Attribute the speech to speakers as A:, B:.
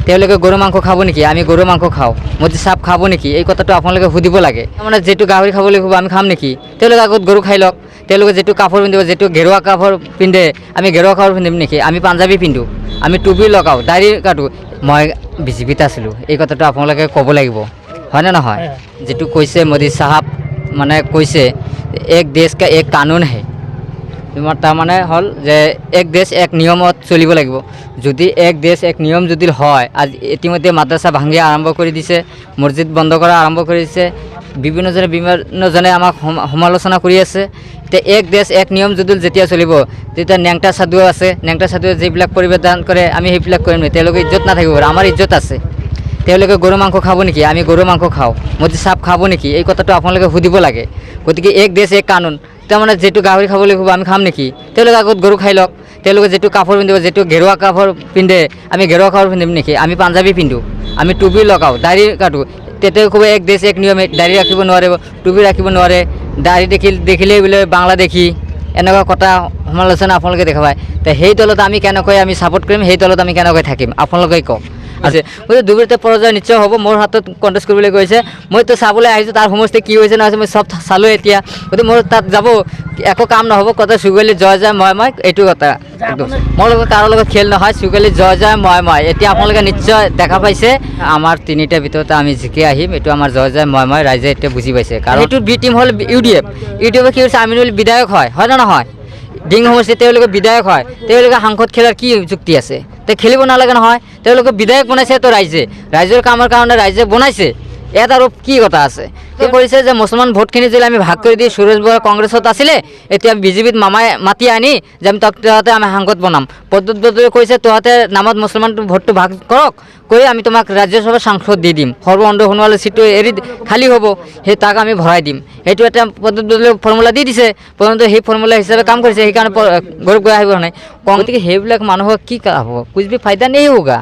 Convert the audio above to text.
A: তেওঁলোকে গৰু মাংস খাব নেকি? আমি গৰু মাংস খাওঁ। মোদী চাপ খাব নেকি? এই কথাটো আপোনালোকে সুধিব লাগে। মানে যিটো গাহৰি খাব লাগিব আমি খাম নেকি? তেওঁলোকে আগত গৰু খাই লওক। তেওঁলোকে যিটো কাপোৰ পিন্ধিব, যিটো গেৰুৱা কাপোৰ পিন্ধে, আমি গেৰুৱা কাপোৰ পিন্ধিম নেকি? আমি পাঞ্জাবী পিন্ধোঁ, আমি টুপি লগাওঁ, দাড়ি কাটো। মই বিজেপিত আছিলোঁ, এই কথাটো আপোনালোকে ক'ব লাগিব, হয়নে নহয়? যিটো কৈছে মোদী চাহাব, মানে কৈছে এক দেশ কা এক কানুন হে। তোমাৰ তাৰমানে হ'ল যে এক দেশ এক নিয়মত চলিব লাগিব। যদি এক দেশ এক নিয়ম যদি হয়, আজি ইতিমধ্যে মাদ্ৰাছা ভাঙি আৰম্ভ কৰি দিছে, মছজিদ বন্ধ কৰা আৰম্ভ কৰি দিছে, বিভিন্নজনে আমাক সমালোচনা কৰি আছে। এতিয়া এক দেশ এক নিয়ম যদি যেতিয়া চলিব, তেতিয়া নেংটা সাধু আছে, নেংটা সাধুৱে যিবিলাক পৰিৱেশন কৰে আমি সেইবিলাক কৰিম নেকি? তেওঁলোকে ইজ্জত নাথাকিব, আমাৰ ইজ্জত আছে। তেওঁলোকে গৰু মাংস খাব নেকি? আমি গৰু মাংস খাওঁ। মোদী চাপ খাব নেকি? এই কথাটো আপোনালোকে সুধিব লাগে। গতিকে এক দেশ এক কানুন, তাৰমানে যিটো গাহৰি খাব লাগিব আমি খাম নেকি? তেওঁলোকে আগত গৰু খাই লওক। তেওঁলোকে যিটো কাপোৰ পিন্ধিব, যিটো গেৰুৱা কাপোৰ পিন্ধে, আমি গেৰুৱা কাপোৰ পিন্ধিম নেকি? আমি পাঞ্জাবী পিন্ধোঁ, আমি টুপি লগাওঁ, দাড়ি কাটো। তেতিয়া ক'ব এক দেশ এক নিয়মে, দাড়ি ৰাখিব নোৱাৰে, টুপি ৰাখিব নোৱাৰে, দাড়ি দেখিলেই বোলে বাংলাদেশী, এনেকুৱা কথা সমালোচনা আপোনালোকে দেখাবায়। তে সেই দলত আমি কেনেকৈ আমি ছাপোৰ্ট কৰিম, সেই দলত আমি কেনেকৈ থাকিম আপোনালোকে কওক। আছে গতিকে দুৰ্বৃত্ত পৰ্যায় নিশ্চয় হ'ব। মোৰ হাতত কণ্টেষ্ট কৰিবলৈ গৈছে, মইতো চাবলৈ আহিছোঁ তাৰ সমষ্টি কি হৈছে নহয়, মই চব চালোঁ এতিয়া। গতিকে মোৰ তাত যাব একো কাম নহ'ব। কথা চুগালি জয় জয় মই এইটো কথা একদম মোৰ লগত কাৰো লগত খেল নহয়। চুগালি জয় জয় মই এতিয়া আপোনালোকে নিশ্চয় দেখা পাইছে। আমাৰ তিনিটাৰ ভিতৰতে আমি জিকি আহিম, এইটো আমাৰ জয় জয় মই ৰাইজে এতিয়া বুজি পাইছে। কাৰণ এইটো বি টিম হ'ল UDF। UDF কি হৈছে, আমিনুল বিধায়ক হয় নে নহয়? ডিং সমষ্টি তেওঁলোকে বিধায়ক হয়, তেওঁলোকে সাংসদ খেলাৰ কি যুক্তি আছে? তে খেলিব নালাগে নহয়। তেওঁলোকে বিধায়ক বনাইছে তো ৰাইজৰ কামৰ কাৰণে ৰাইজে বনাইছে, ইয়াত আৰু কি কথা আছে? তেওঁ কৰিছে যে মুছলমান ভোটখিনি যদি আমি ভাগ কৰি দিওঁ, সুৰেশ বৰা কংগ্ৰেছত আছিলে, এতিয়া বিজেপিত মাতি আনি যে আমি তহঁতে আমি সাংসদ বনাম। পদ্ধতি কৈছে তহঁতে নামত মুছলমান ভোটটো ভাগ কৰক, কৰি আমি তোমাক ৰাজ্যসভাৰ সাংসদ দি দিম, সৰ্বসাধাৰণ সোণোৱাল চিটটো খালী হ'ব, সেই তাক আমি ভৰাই দিম। সেইটো এটা পদ্ধতি ফৰ্মুলা দি দিছে, পৰ্যন্ত সেই ফৰ্মুলা হিচাপে কাম কৰিছে, সেইকাৰণে গৌৰৱ গৈ আহিব নাই। গতিকে সেইবিলাক মানুহক কি হ'ব, কুছ ভি ফাইদা নেহি হোগা।